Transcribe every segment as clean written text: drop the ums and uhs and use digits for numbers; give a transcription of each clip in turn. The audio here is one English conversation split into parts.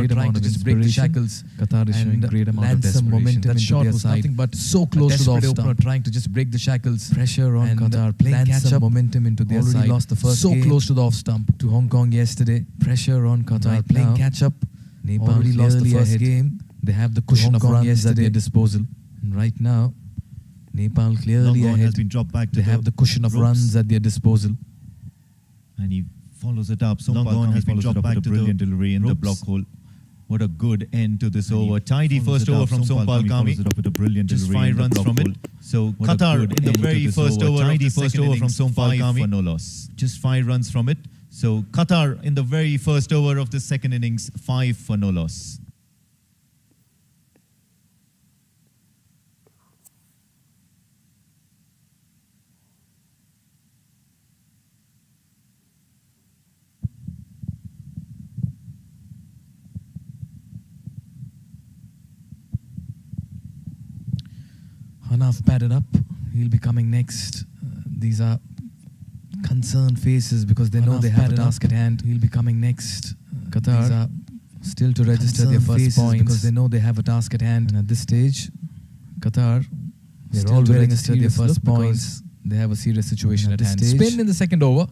Nepal are trying to just break the shackles. Qatar is showing great amount of desperation. Momentum that shot was nothing but so close to the off stump. Trying to just break the shackles. Pressure on Qatar, playing catch up momentum into their side. Lost the first game. So close to the off stump. To Hong Kong yesterday. Pressure on Qatar, playing catch up. Nepal already lost the first game. They have the cushion of runs at their disposal. And right now, Nepal clearly ahead. Has been dropped back to they have the cushion of runs at their disposal. And he follows it up. Long gone has been dropped back to brilliant delivery in the block hole. What a good end to this over. Tidy first over from Sompal Kami. Just 5 runs from it. So Qatar in the very first over. Tidy first over from Sompal Kami. For no loss. Just 5 runs from it. So Qatar in the very first over of the second innings, 5 for no loss. Hanaf batted up. He'll be coming next. These are concerned faces because they know they have a task at hand. He'll be coming next. Qatar are still to register their first points because they know they have a task at hand. And at this stage, Qatar, they're all to register their first points. They have a serious situation at hand. Spin in the second over.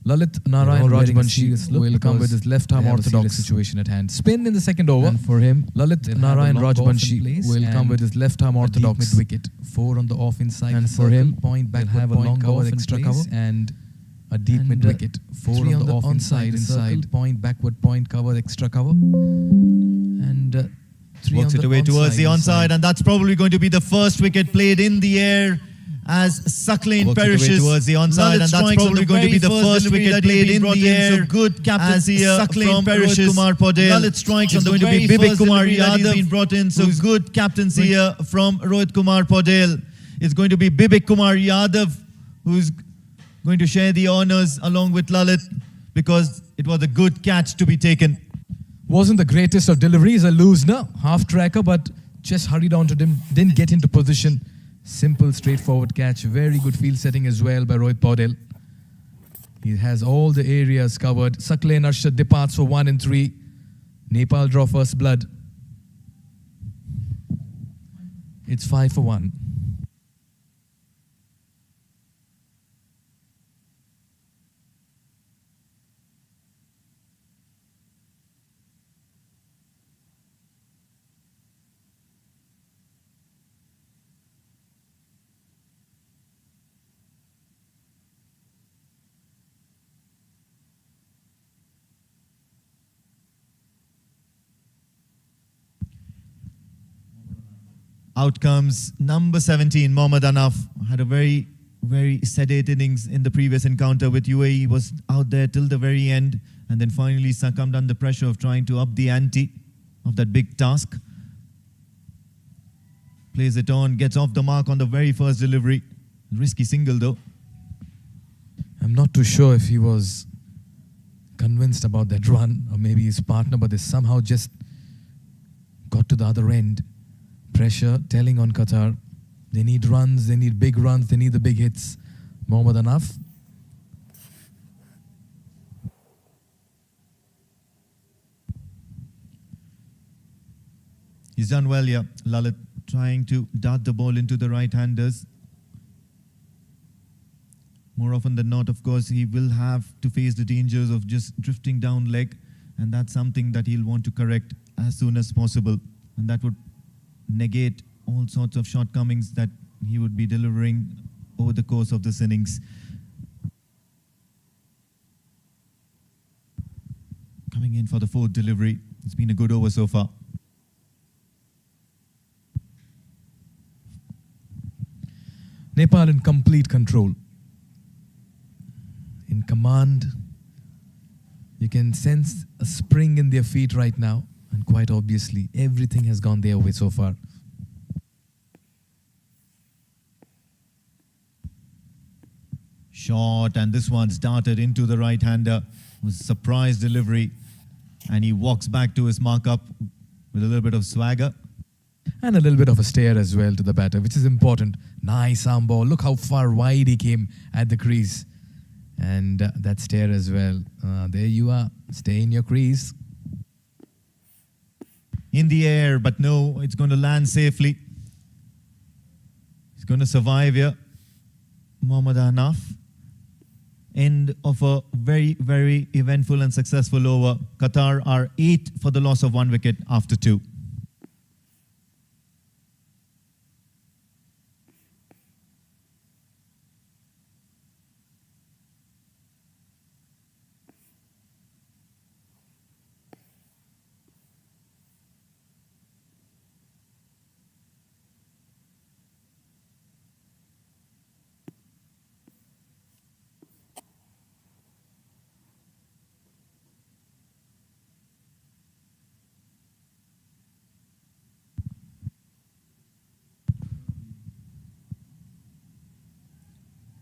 Lalit Narayan Rajbanshi will come with his left arm orthodox situation at hand. Spin in the second over. And for him, Lalit Narayan Rajbanshi will come with his left arm orthodox mid wicket. 4 on the off inside. And for him, point back have a long cover, extra cover, and a deep mid wicket. 4 on the off inside, point backward, point cover, extra cover, and 3 works it away towards the onside, and that's probably going to be the first wicket played in the air as Suckling perishes towards the onside, and that's probably going to be the first wicket played in the air. So good captaincy from Rohit Kumar Paudel. Lalit strikes on the very Bibik Kumar Yadav been brought in. So good captaincy here from Rohit Kumar Paudel. It's going to be Bibik Kumar Yadav who's going to share the honours along with Lalit because it was a good catch to be taken. Wasn't the greatest of deliveries, a loosener, half tracker, but just hurried on to him, didn't get into position. Simple, straightforward catch. Very good field setting as well by Rohit Paudel. He has all the areas covered. Suckling Arshad departs for 1 and 3. Nepal draw first blood. It's 5 for 1. Out comes number 17, Mohammad Anaf. Had a very, very sedate innings in the previous encounter with UAE. Was out there till the very end and then finally succumbed under pressure of trying to up the ante of that big task. Plays it on, gets off the mark on the very first delivery. Risky single though. I'm not too sure if he was convinced about that run or maybe his partner, but they somehow just got to the other end. Pressure telling on Qatar. They need runs, they need big runs, they need the big hits. Mohammad Anaf. He's done well, yeah. Lalit trying to dart the ball into the right-handers. More often than not, of course, he will have to face the dangers of just drifting down leg, and that's something that he'll want to correct as soon as possible. And that would negate all sorts of shortcomings that he would be delivering over the course of this innings. Coming in for the 4th delivery. It's been a good over so far. Nepal in complete control. In command. You can sense a spring in their feet right now. And quite obviously, everything has gone their way so far. Shot, and this one's darted into the right-hander. It was a surprise delivery. And he walks back to his markup with a little bit of swagger. And a little bit of a stare as well to the batter, which is important. Nice arm ball. Look how far wide he came at the crease. And that stare as well. There you are. Stay in your crease. in the air, but no, it's going to land safely. He's going to survive here. Mohammad Hanaf. End of a very, very eventful and successful over. Qatar are 8 for the loss of 1 wicket after 2.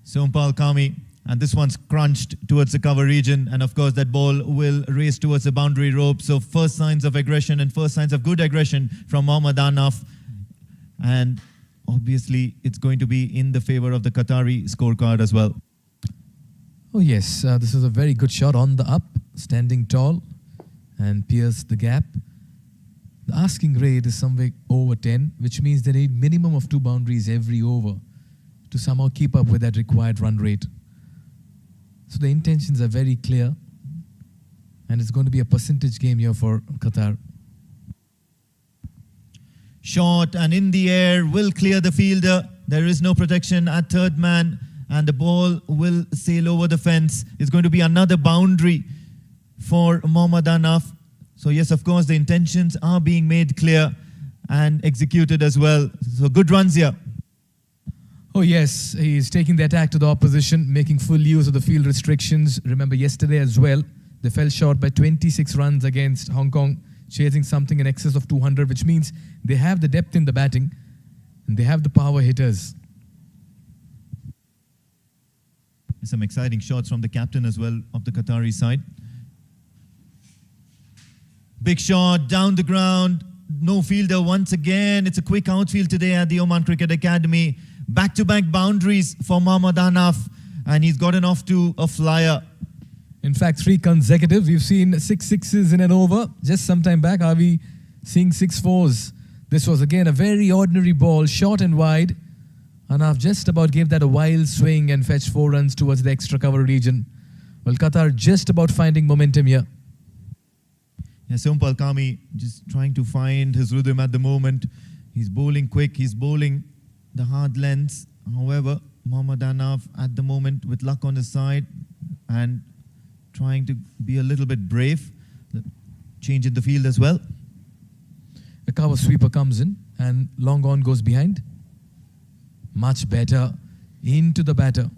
Sompal Kami, and this one's crunched towards the cover region, and of course that ball will race towards the boundary rope. So first signs of aggression and first signs of good aggression from Mohammad Hanaf, and obviously it's going to be in the favor of the Qatari scorecard as well. Oh yes, this is a very good shot on the up, standing tall and pierced the gap. The asking rate is somewhere over 10, which means they need minimum of 2 boundaries every over to somehow keep up with that required run rate. So the intentions are very clear, and it's going to be a percentage game here for Qatar. Short and in the air, will clear the fielder. There is no protection at third man, and the ball will sail over the fence. It's going to be another boundary for Mohammad Hanaf. So yes, of course, the intentions are being made clear and executed as well. So good runs here. Oh yes, he's taking the attack to the opposition, making full use of the field restrictions. Remember yesterday as well, they fell short by 26 runs against Hong Kong, chasing something in excess of 200, which means they have the depth in the batting and they have the power hitters. Some exciting shots from the captain as well of the Qatari side. Big shot down the ground, no fielder once again. It's a quick outfield today at the Oman Cricket Academy. Back-to-back boundaries for Mohammad Hanaf, and he's gotten off to a flyer. In fact, 3 consecutive. We've seen 6 sixes in an over. Just some time back, are we seeing 6 fours? This was again a very ordinary ball, short and wide. Hanaf just about gave that a wild swing and fetched 4 runs towards the extra cover region. Well, Qatar just about finding momentum here. Yeah, Sompal Kami just trying to find his rhythm at the moment. He's bowling quick, he's bowling the hard lengths. However, Mohammad Hanaf at the moment with luck on his side and trying to be a little bit brave. Change in the field as well. A cover sweeper comes in and long on goes behind. Much better. Into the batter.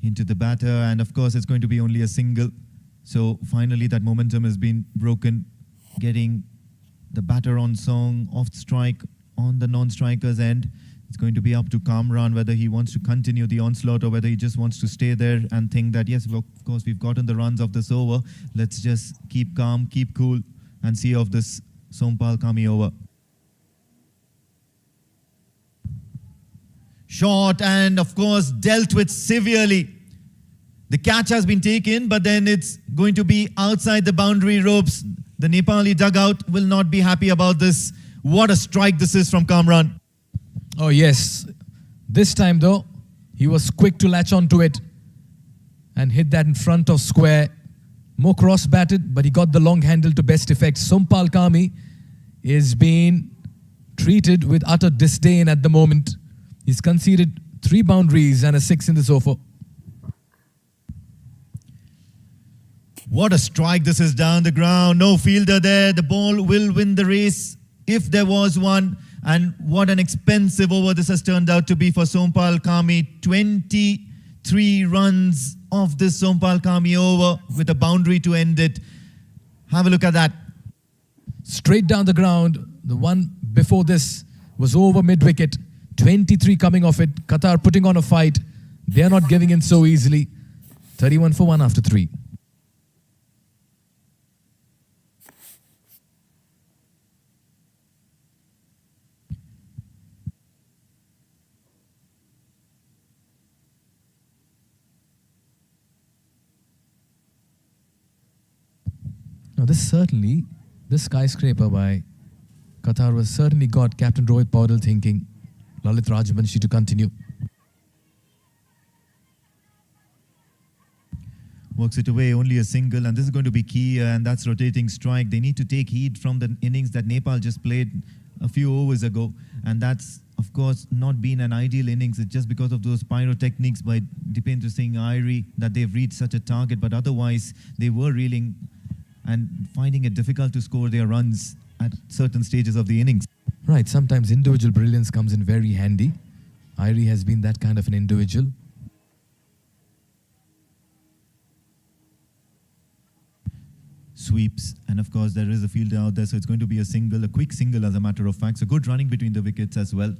Into the batter, and of course it's going to be only a single. So finally that momentum has been broken, getting the batter on song, off strike on the non-striker's end. It's going to be up to Kamran whether he wants to continue the onslaught or whether he just wants to stay there and think that, yes, of course, we've gotten the runs of this over. Let's just keep calm, keep cool, and see off this Sompal Kami over. Short and, of course, dealt with severely. The catch has been taken, but then it's going to be outside the boundary ropes. The Nepali dugout will not be happy about this. What a strike this is from Kamran. Oh yes. This time though, he was quick to latch onto it and hit that in front of square. More cross-batted, but he got the long handle to best effect. Sompal Kami is being treated with utter disdain at the moment. He's conceded 3 boundaries and a 6 in this over. What a strike this is down the ground. No fielder there. The ball will win the race if there was one. And what an expensive over this has turned out to be for Sompal Kami. 23 runs off this Sompal Kami over with a boundary to end it. Have a look at that. Straight down the ground. The one before this was over mid-wicket. 23 coming off it. Qatar putting on a fight. They are not giving in so easily. 31 for 1 after 3. Now this skyscraper by Qatar was certainly got Captain Rohit Paudel thinking, Lalit Rajbanshi to continue. Works it away, only a single, and this is going to be key, and that's rotating strike. They need to take heed from the innings that Nepal just played a few overs ago, and that's, of course, not been an ideal innings. It's just because of those pyrotechnics by Dipendra Singh Airi that they've reached such a target, but otherwise they were reeling and finding it difficult to score their runs at certain stages of the innings. Right, sometimes individual brilliance comes in very handy. Airi has been that kind of an individual. Sweeps, and of course there is a fielder out there, so it's going to be a single, a quick single as a matter of fact. So good running between the wickets as well.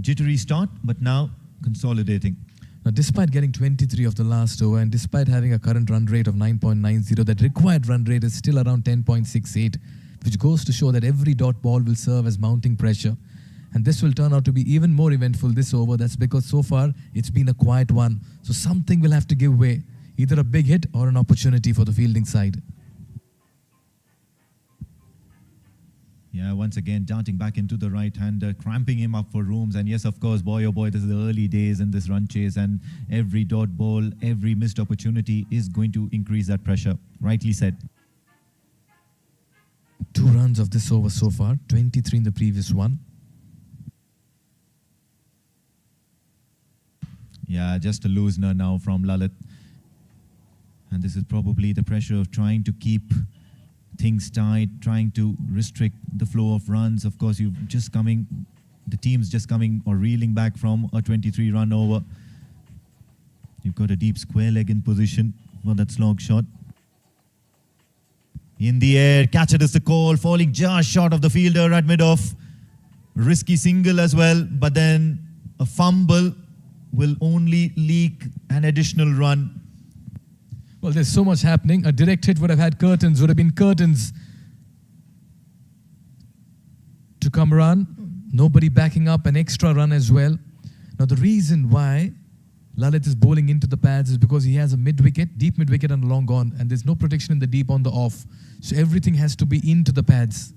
Jittery start, but now consolidating. Now, despite getting 23 of the last over and despite having a current run rate of 9.90, that required run rate is still around 10.68, which goes to show that every dot ball will serve as mounting pressure. And this will turn out to be even more eventful this over. That's because so far it's been a quiet one. So something will have to give way, either a big hit or an opportunity for the fielding side. Yeah, once again, darting back into the right-hander, cramping him up for rooms. And yes, of course, boy, oh boy, this is the early days in this run chase. And every dot ball, every missed opportunity is going to increase that pressure. Rightly said. 2 runs of this over so far, 23 in the previous one. Yeah, just a loosener now from Lalit. And this is probably the pressure of trying to keep things tight, trying to restrict the flow of runs. Of course, the team's just coming or reeling back from a 23-run over. You've got a deep square leg in position for that slog shot. In the air, catcher is the call, falling just short of the fielder at mid-off. Risky single as well, but then a fumble will only leak an additional run. Well, there's so much happening. A direct hit would have been curtains to come run. Nobody backing up, an extra run as well. Now, the reason why Lalit is bowling into the pads is because he has a mid-wicket, deep mid-wicket and a long on, and there's no protection in the deep on the off. So everything has to be into the pads.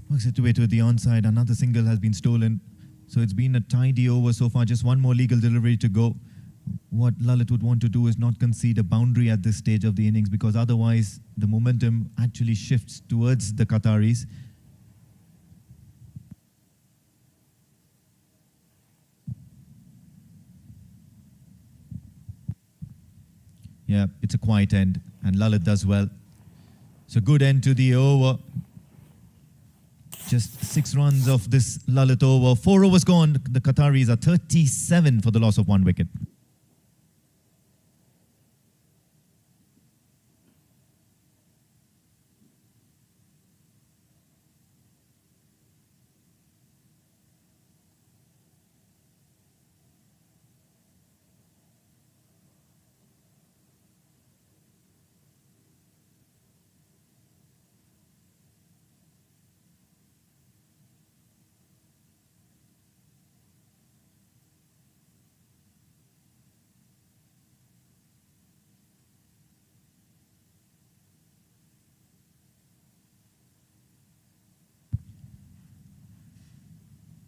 Works it away to the onside. Another single has been stolen. So it's been a tidy over so far. Just one more legal delivery to go. What Lalit would want to do is not concede a boundary at this stage of the innings, because otherwise the momentum actually shifts towards the Qataris. Yeah, it's a quiet end, and Lalit does well. So good end to the over. Just 6 runs of this Lalit over. 4 overs gone. The Qataris are 37 for the loss of 1 wicket.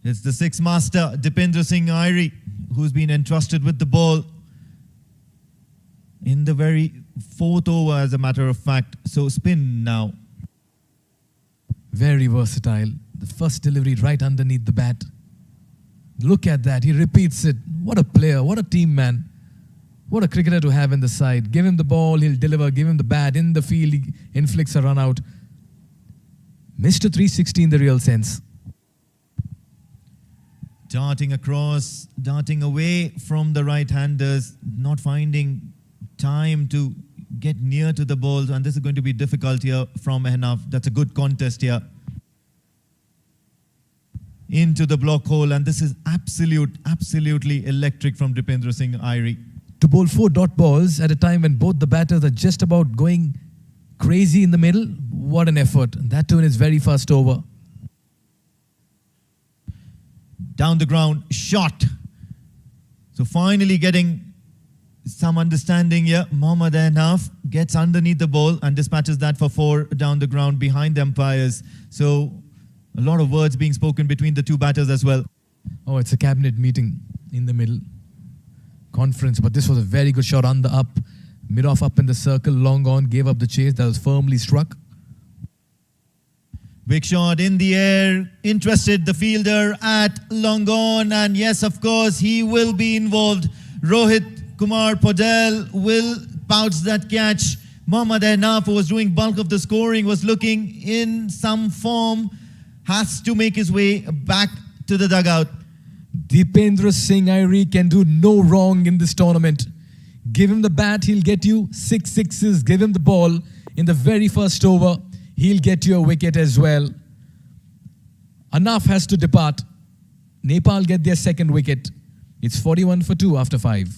It's the 6th master, Dipendra Singh Airi, who's been entrusted with the ball in the very 4th over, as a matter of fact. So spin now. Very versatile. The first delivery right underneath the bat. Look at that. He repeats it. What a player. What a team man. What a cricketer to have in the side. Give him the ball, he'll deliver. Give him the bat in the field, he inflicts a run out. Mr. 360 in the real sense. Darting across, darting away from the right-handers, not finding time to get near to the balls, and this is going to be difficult here from Mehnaf. That's a good contest here. Into the block hole, and this is absolutely electric from Dipendra Singh Airi. To bowl 4 dot balls at a time when both the batters are just about going crazy in the middle, what an effort. That too in his very first over. Down the ground, shot. So finally getting some understanding here. Mohammad Ahnaf gets underneath the ball and dispatches that for 4 down the ground behind the umpires. So a lot of words being spoken between the two batters as well. Oh, it's a cabinet meeting in the middle. Conference, but this was a very good shot on the up. Mid-off up in the circle, long on, gave up the chase. That was firmly struck. Big shot in the air, interested the fielder at long on, and yes, of course, he will be involved. Rohit Kumar Podel will pouch that catch. Mohammad Ahnaf, who was doing bulk of the scoring, was looking in some form, has to make his way back to the dugout. Dipendra Singh Airi can do no wrong in this tournament. Give him the bat, he'll get you 6 sixes. Give him the ball in the very first over, he'll get you a wicket as well. Ahnaf has to depart. Nepal get their second wicket. It's 41 for 2 after 5.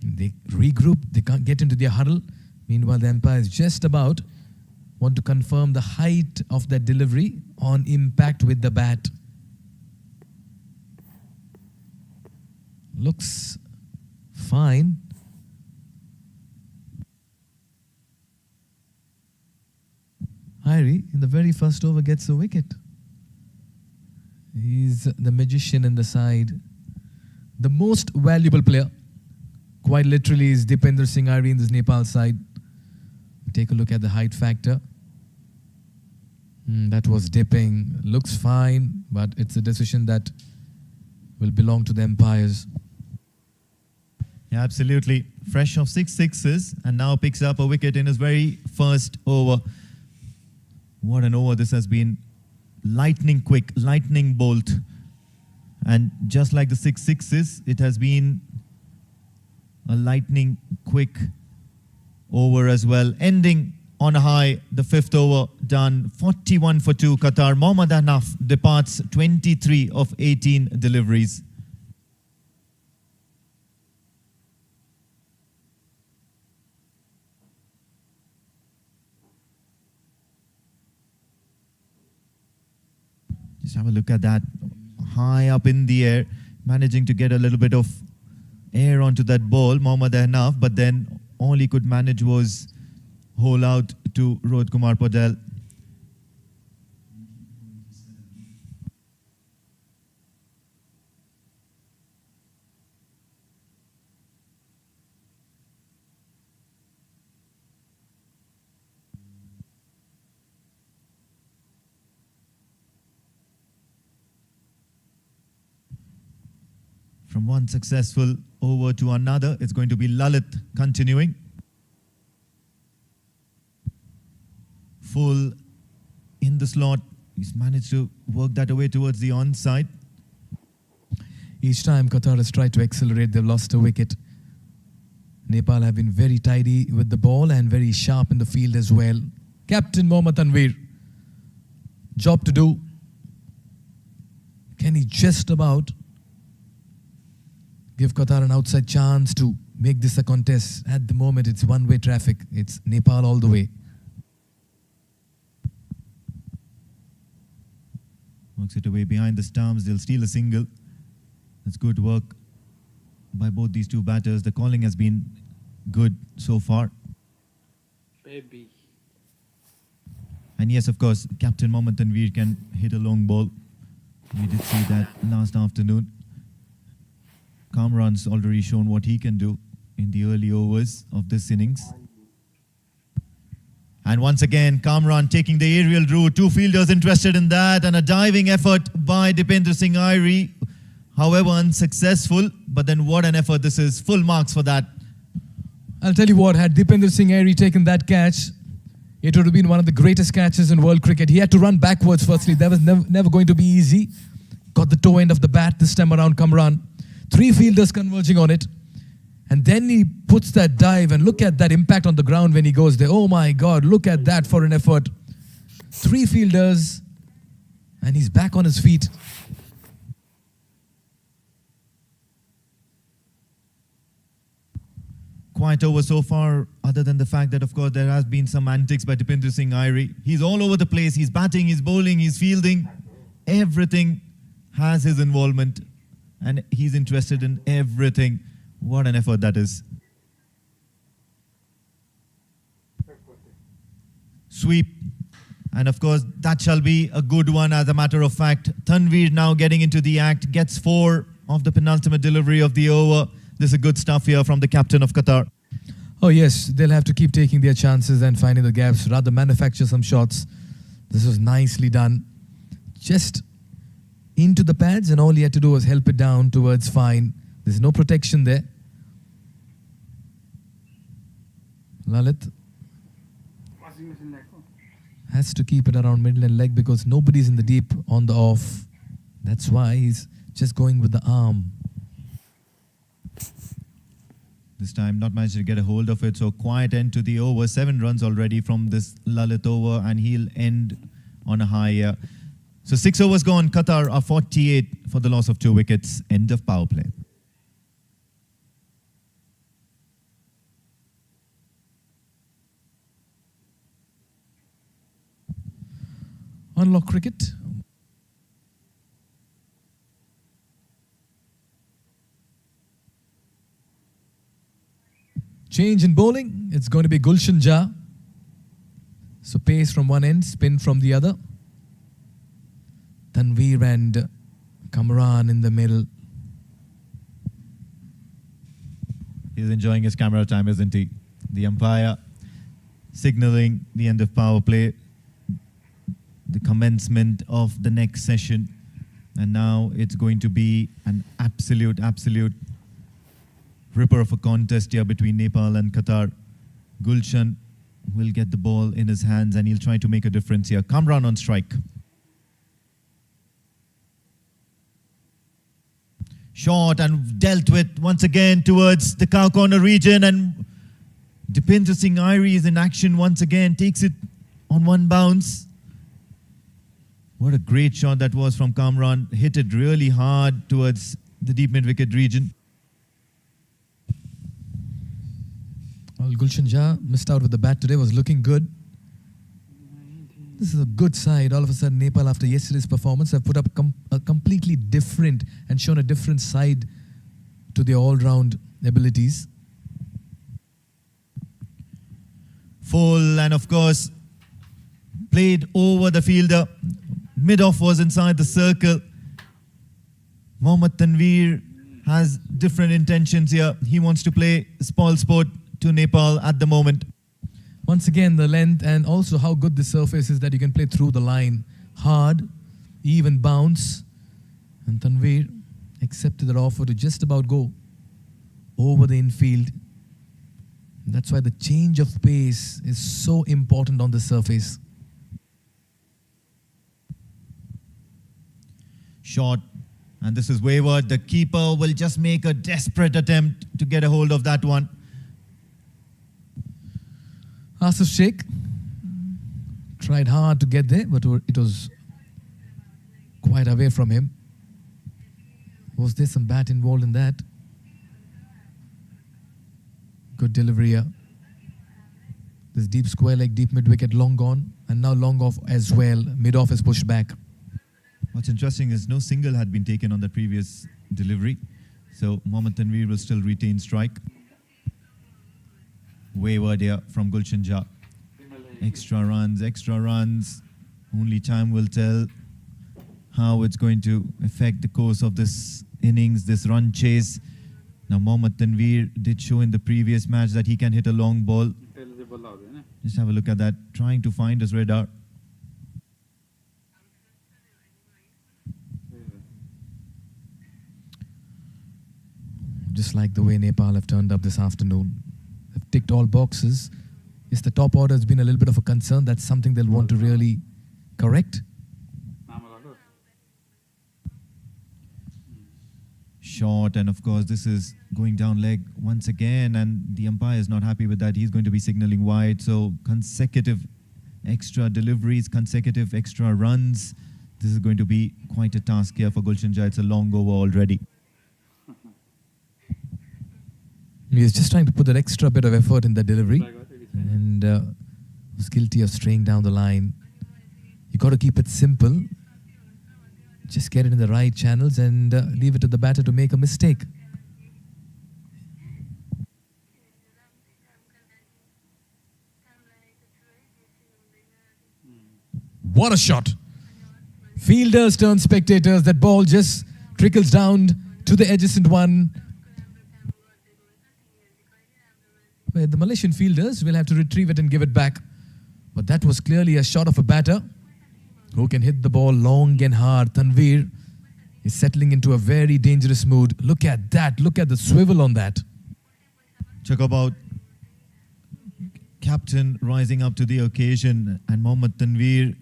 They regroup, they can't get into their huddle. Meanwhile, the umpires just about want to confirm the height of that delivery on impact with the bat. Looks fine. Airi in the very first over gets a wicket. He's the magician in the side. The most valuable player, quite literally, is Dipendra Singh Airi in this Nepal side. Take a look at the height factor. That was dipping. Looks fine, but it's a decision that will belong to the umpires. Yeah, absolutely. Fresh of 6 sixes and now picks up a wicket in his very first over. What an over this has been. Lightning quick, lightning bolt. And just like the 6 sixes, it has been a lightning quick over as well. Ending on a high, the 5th over done. 41 for 2 Qatar. Mohammad Ahnaf departs 23 of 18 deliveries. Just have a look at that. High up in the air, managing to get a little bit of air onto that ball, Mohammad Ahnaf, but then all he could manage was hole out to Rohit Kumar Podel. From one successful over to another, it's going to be Lalit continuing. Full in the slot. He's managed to work that away towards the onside. Each time Qatar has tried to accelerate, they've lost a wicket. Nepal have been very tidy with the ball and very sharp in the field as well. Captain Mohammad Tanveer, job to do. Can he just about give Qatar an outside chance to make this a contest? At the moment, it's one-way traffic. It's Nepal all the way. Works it away behind the stumps. They'll steal a single. That's good work by both these two batters. The calling has been good so far. Baby. And yes, of course, Captain Mohammad Tanveer can hit a long ball. We did see that last afternoon. Kamran's already shown what he can do in the early overs of this innings. And once again, Kamran taking the aerial route. Two fielders interested in that, and a diving effort by Dipendra Singh Airi. However, unsuccessful. But then what an effort this is. Full marks for that. I'll tell you what, had Dipendra Singh Airi taken that catch, it would have been one of the greatest catches in world cricket. He had to run backwards firstly. That was never going to be easy. Got the toe end of the bat this time around, Kamran. 3 fielders converging on it. And then he puts that dive, and look at that impact on the ground when he goes there. Oh my God, look at that for an effort. 3 fielders, and he's back on his feet. Quite over so far, other than the fact that, of course, there has been some antics by Dipendra Singh Airi. He's all over the place. He's batting, he's bowling, he's fielding. Everything has his involvement and he's interested in everything. What an effort that is. Sweep. And of course, that shall be a good one as a matter of fact. Tanveer now getting into the act, gets 4 of the penultimate delivery of the over. This is good stuff here from the captain of Qatar. Oh yes, they'll have to keep taking their chances and finding the gaps, rather manufacture some shots. This was nicely done. Just into the pads, and all he had to do was help it down towards fine. There's no protection there. Lalit has to keep it around middle and leg because nobody's in the deep on the off. That's why he's just going with the arm. This time not managed to get a hold of it, so quiet end to the over. 7 runs already from this Lalit over, and he'll end on a high here. So 6 overs gone. Qatar are 48 for the loss of 2 wickets. End of power play. Unlock cricket. Change in bowling. It's going to be Gulshan Jah. So pace from one end, spin from the other. Tanveer and Kamran in the middle. He's enjoying his camera time, isn't he? The umpire signaling the end of power play, the commencement of the next session. And now it's going to be an absolute ripper of a contest here between Nepal and Qatar. Gulshan will get the ball in his hands and he'll try to make a difference here. Kamran on strike. Shot and dealt with once again towards the cow corner region, and Dipinder Singh Airi is in action once again, takes it on one bounce. What a great shot that was from Kamran. Hit it really hard towards the deep mid-wicket region. Well, Gulshan Jah missed out with the bat today, was looking good. This is a good side. All of a sudden, Nepal, after yesterday's performance, have put up a completely different and shown a different side to their all-round abilities. Full, and of course, played over the fielder. Mid-off was inside the circle. Mohammad Tanveer has different intentions here. He wants to play spoil sport to Nepal at the moment. Once again, the length and also how good the surface is that you can play through the line. Hard, even bounce. And Tanveer accepted that offer to just about go over the infield. That's why the change of pace is so important on the surface. Shot, and this is wayward. The keeper will just make a desperate attempt to get a hold of that one. Asif Sheikh tried hard to get there, but it was quite away from him. Was there some bat involved in that? Good delivery here. This deep square leg, deep mid-wicket, long gone, and now long off as well. Mid-off is pushed back. What's interesting is no single had been taken on the previous delivery. So Mohammad Tanveer will still retain strike. Wayward here from Gulshan Jah. Extra runs. Only time will tell how it's going to affect the course of this innings, this run chase. Now Mohammad Tanveer did show in the previous match that he can hit a long ball. Just have a look at that, trying to find his radar. Just like the way Nepal have turned up this afternoon. They've ticked all boxes. Yes, the top order has been a little bit of a concern. That's something they'll want to really correct. Short, and of course this is going down leg once again, and the umpire is not happy with that. He's going to be signaling wide. So consecutive extra deliveries, consecutive extra runs. This is going to be quite a task here for Gulshan Jah. It's a long over already. He's just trying to put that extra bit of effort in the delivery, and was guilty of straying down the line. You got to keep it simple. Just get it in the right channels and leave it to the batter to make a mistake. What a shot! Fielders turn spectators. That ball just trickles down to the adjacent one, where the Malaysian fielders will have to retrieve it and give it back. But that was clearly a shot of a batter who can hit the ball long and hard. Tanveer is settling into a very dangerous mood. Look at that. Look at the swivel on that. Talk about captain rising up to the occasion, and Mohammad Tanveer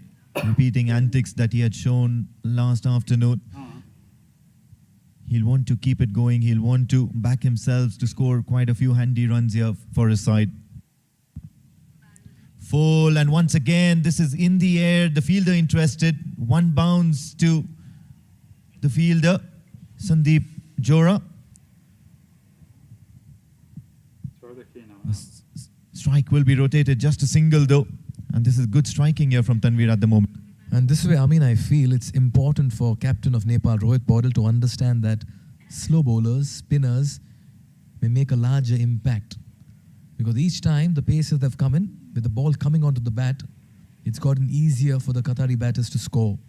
repeating antics that he had shown last afternoon. He'll want to keep it going. He'll want to back himself to score quite a few handy runs here for his side. Full, and once again, this is in the air. The fielder interested. One bounce to the fielder, Sandeep Johra. Strike will be rotated, just a single though. And this is good striking here from Tanveer at the moment. And this way, I feel it's important for captain of Nepal, Rohit Paudel, to understand that slow bowlers, spinners, may make a larger impact. Because each time the paces have come in, with the ball coming onto the bat, it's gotten easier for the Qatari batters to score.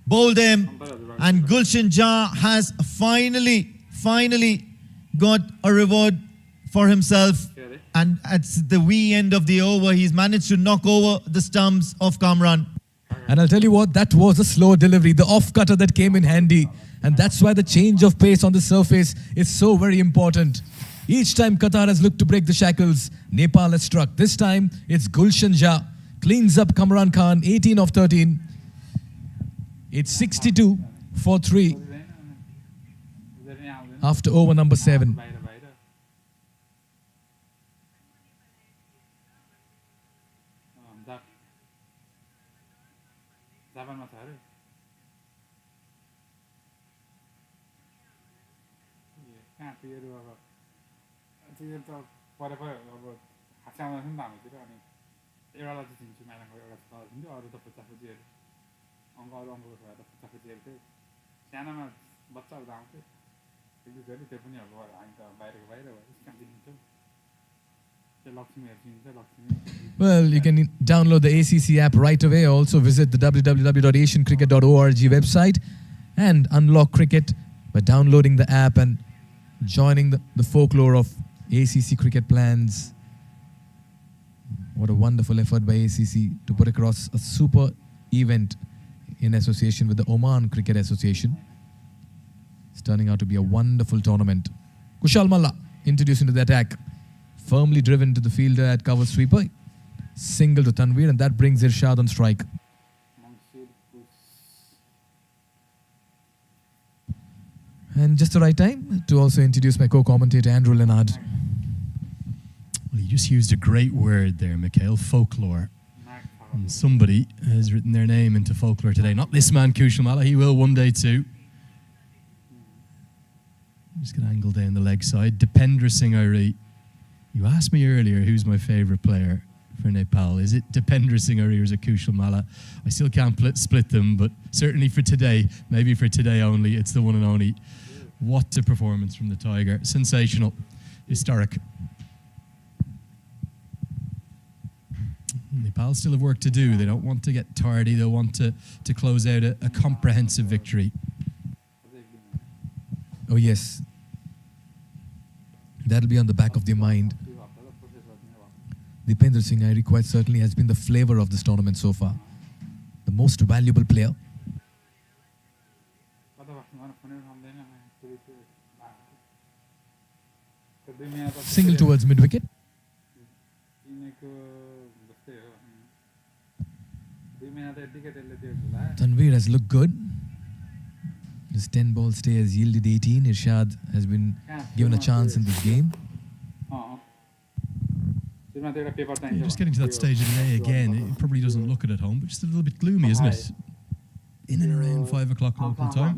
Bowled him, and Gulshan Jah has finally got a reward for himself. And at the wee end of the over, he's managed to knock over the stumps of Kamran. And I'll tell you what, that was a slow delivery, the off-cutter that came in handy. And that's why the change of pace on the surface is so very important. Each time Qatar has looked to break the shackles, Nepal has struck. This time, it's Gulshan Jah. Cleans up Kamran Khan, 18 of 13. It's 62 for 3 after over number 7. Well, you can download the ACC app right away. Also visit the www.asiancricket.org website and unlock cricket by downloading the app and joining the folklore of ACC cricket plans. What a wonderful effort by ACC to put across a super event in association with the Oman Cricket Association. It's turning out to be a wonderful tournament. Kushal Malla introduced into the attack. Firmly driven to the fielder at cover sweeper. Single to Tanveer, and that brings Irshad on strike. And just the right time to also introduce my co-commentator Andrew Leonard. Well, you just used a great word there, Mikhail, folklore. And somebody has written their name into folklore today. Not this man, Kushal Malla. He will one day too. I'm just going to angle down the leg side. Dipendra Singh Airi. You asked me earlier who's my favourite player for Nepal. Is it Dipendra Singh Airi or is it Kushal Malla? I still can't split them, but certainly for today, maybe for today only, it's the one and only. What a performance from the Tiger. Sensational. Historic. Nepal still have work to do. They don't want to get tardy. They want to close out a comprehensive victory. Oh yes. That'll be on the back of their mind. Dipendra Singh Airi quite certainly has been the flavour of this tournament so far. The most valuable player. Single towards mid-wicket. Tanveer has looked good. His 10-ball stay has yielded 18. Irshad has been given a chance in this game. Yeah, just getting to that stage of the day again, it probably doesn't look it at home, but just a little bit gloomy, isn't it? In and around 5 o'clock local time.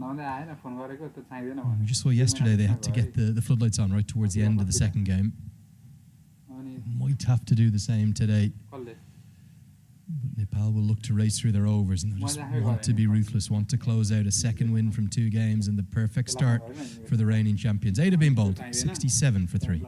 We just saw yesterday they had to get the floodlights on right towards the end of the second game. Might have to do the same today. But Nepal will look to race through their overs and they'll just want to be ruthless, want to close out a second win from 2 games and the perfect start for the reigning champions. 8 have been bowled, 67 for 3.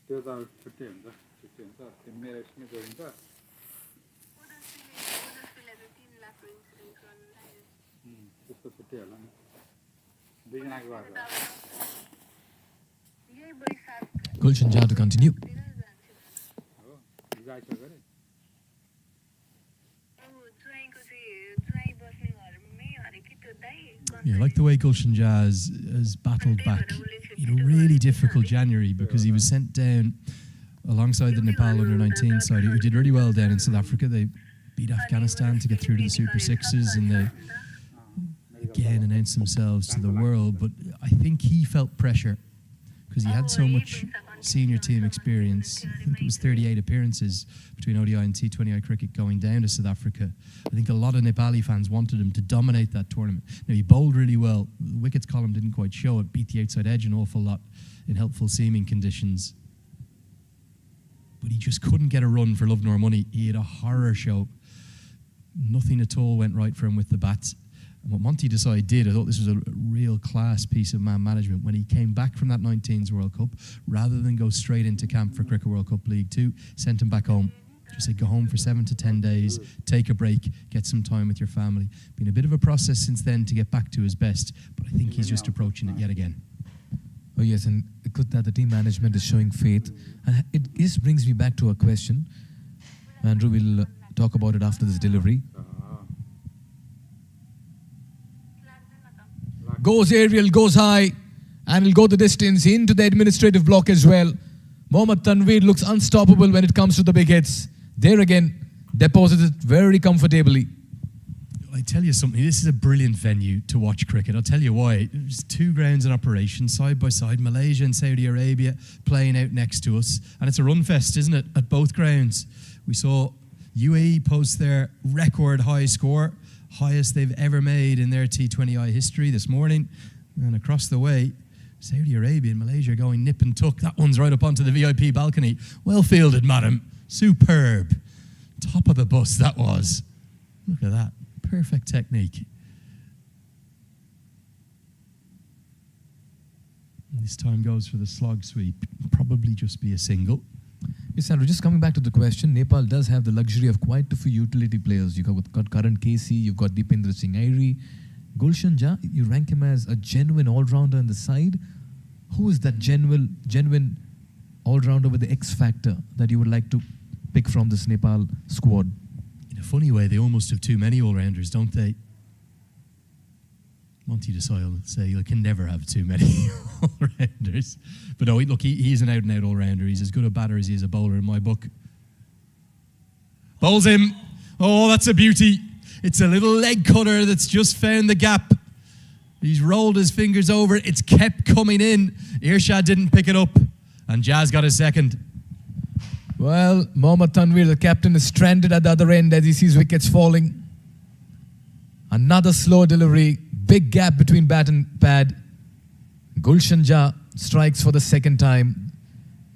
त्यो त छुट्टै हुन्छ तिमीले यसमै गरिन्छ त्यस्तो छुट्टै होला नि दुईजनाको भएर Gulshan Jha to continue. हो हिजो गरे Yeah, I like the way Gulshan Jha has battled back. A really difficult January because he was sent down alongside the Nepal under-19 side who did really well down in South Africa. They beat Afghanistan to get through to the Super Sixes and they again announced themselves to the world. But I think he felt pressure because he had so much senior team experience. I think it was 38 appearances between ODI and T20I cricket going down to South Africa. I think a lot of Nepali fans wanted him to dominate that tournament. Now, he bowled really well. The wickets column didn't quite show it. Beat the outside edge an awful lot in helpful seaming conditions. But he just couldn't get a run for love nor money. He had a horror show. Nothing at all went right for him with the bats. And what Monty Desai did, I thought this was a real class piece of man management. When he came back from that 19s World Cup, rather than go straight into camp for Cricket World Cup League 2, sent him back home. Just said, go home for 7 to 10 days, take a break, get some time with your family. Been a bit of a process since then to get back to his best, but I think he's just approaching it yet again. Oh yes, and good that the team management is showing faith. And it just brings me back to a question. Andrew will talk about it after this delivery. Goes aerial, goes high, and will go the distance into the administrative block as well. Mohammad Tanveer looks unstoppable when it comes to the big hits. There again, deposits it very comfortably. I tell you something, this is a brilliant venue to watch cricket. I'll tell you why. There's 2 grounds in operation, side by side, Malaysia and Saudi Arabia playing out next to us. And it's a run fest, isn't it, at both grounds. We saw UAE post their record high score, highest they've ever made in their T20I history this morning. And across the way, Saudi Arabia and Malaysia going nip and tuck. That one's right up onto the VIP balcony. Well fielded, madam. Superb. Top of the bus, that was. Look at that. Perfect technique. And this time goes for the slog sweep. Probably just be a single. Yes, Andrew, just coming back to the question, Nepal does have the luxury of quite a few utility players. You've got Karan KC, you've got Deependra Singh Airi. Gulshan Jha, you rank him as a genuine all-rounder on the side. Who is that genuine all-rounder with the X factor that you would like to pick from this Nepal squad? In a funny way, they almost have too many all-rounders, don't they? Monty Desai will say you can never have too many all-rounders. But no, look, he's an out-and-out all-rounder. He's as good a batter as he is a bowler in my book. Bowls him. Oh, that's a beauty. It's a little leg cutter that's just found the gap. He's rolled his fingers over. It's kept coming in. Irshad didn't pick it up. And Jazz got a second. Well, Mohammad Tanveer, the captain, is stranded at the other end as he sees wickets falling. Another slow delivery. Big gap between bat and pad. Gulshan Jha strikes for the second time.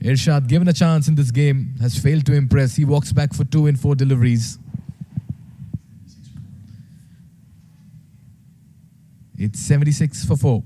Irshad, given a chance in this game, has failed to impress. He walks back for 2 in 4 deliveries. It's 76 for 4.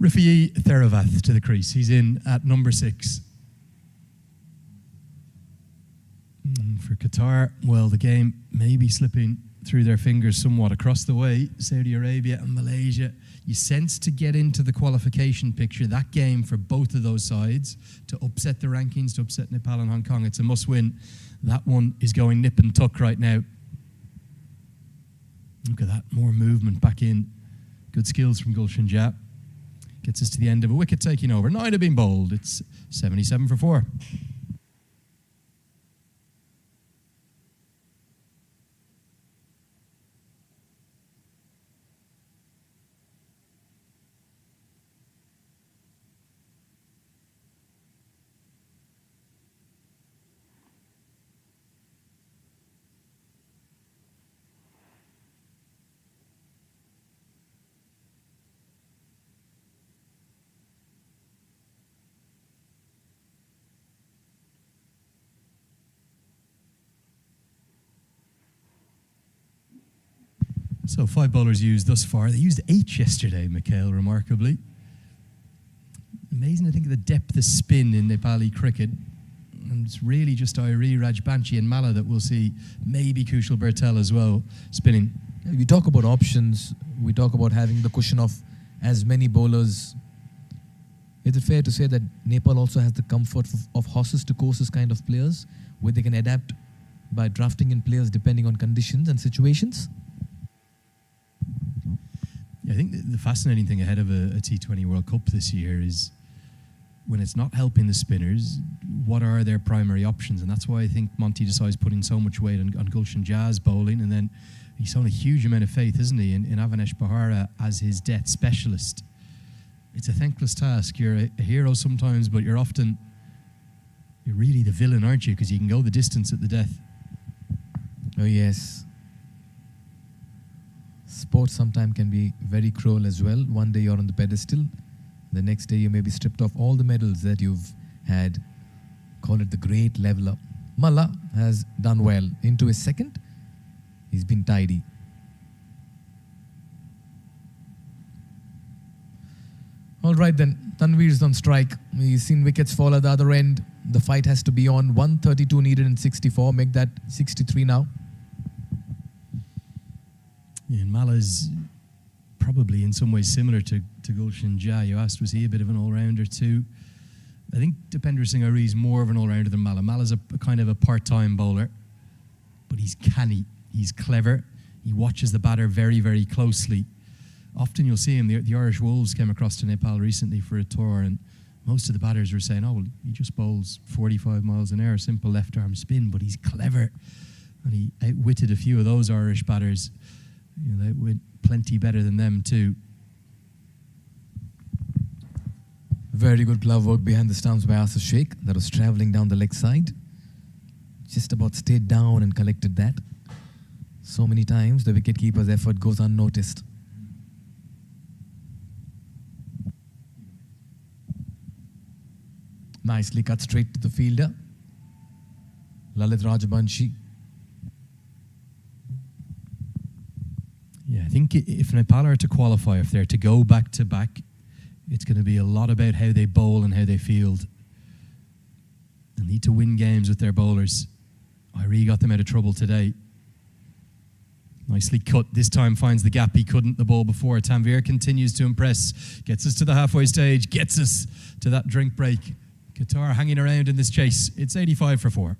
Rifayi Theravath to the crease. He's in at number 6. For Qatar, well, the game may be slipping through their fingers somewhat across the way. Saudi Arabia and Malaysia. You sense to get into the qualification picture, that game for both of those sides, to upset the rankings, to upset Nepal and Hong Kong. It's a must-win. That one is going nip and tuck right now. Look at that, more movement back in. Good skills from Gulshan Jah. Gets us to the end of a wicket taking over. 9 have been bowled. It's 77 for 4. So 5 bowlers used thus far. They used 8 yesterday, Mikhail, remarkably. Amazing to think of the depth of spin in Nepali cricket. And it's really just Irie, Rajbanshi and Malla that we'll see, maybe Kushal Bertel as well, spinning. We talk about options. We talk about having the cushion of as many bowlers. Is it fair to say that Nepal also has the comfort of horses to courses kind of players, where they can adapt by drafting in players depending on conditions and situations? I think the fascinating thing ahead of a T20 World Cup this year is when it's not helping the spinners, what are their primary options? And that's why I think Monty Desai's putting so much weight on Gulshan Jah's bowling. And then he's shown a huge amount of faith, isn't he, in Avinash Bahara as his death specialist. It's a thankless task. You're a hero sometimes, but you're really the villain, aren't you? Because you can go the distance at the death. Oh, yes. Sports sometimes can be very cruel as well. One day you're on the pedestal. The next day you may be stripped of all the medals that you've had. Call it the great leveler. Malla has done well. Into his second, he's been tidy. All right then, Tanveer's on strike. He's seen wickets fall at the other end. The fight has to be on. 132 needed in 64. Make that 63 now. Yeah, and Malla's probably in some ways similar to Gulshan Jah. You asked, was he a bit of an all-rounder too? I think Dipender Singh Ari is more of an all-rounder than Malla. Malla's a kind of a part-time bowler, but he's canny, he's clever, he watches the batter very, very closely. Often you'll see him, the Irish Wolves came across to Nepal recently for a tour, and most of the batters were saying, oh, well, he just bowls 45 miles an hour, simple left-arm spin, but he's clever. And he outwitted a few of those Irish batters. You know, they went plenty better than them too. Very good glove work behind the stumps by Asif Sheikh. That was travelling down the leg side. Just about stayed down and collected that. So many times the wicketkeeper's effort goes unnoticed. Nicely cut straight to the fielder. Lalit Rajbanshi. Yeah, I think if Nepal are to qualify, if they're to go back to back, it's going to be a lot about how they bowl and how they field. They need to win games with their bowlers. Irie got them out of trouble today. Nicely cut. This time finds the gap he couldn't the ball before. Tanveer continues to impress. Gets us to the halfway stage. Gets us to that drink break. Qatar hanging around in this chase. It's 85 for 4.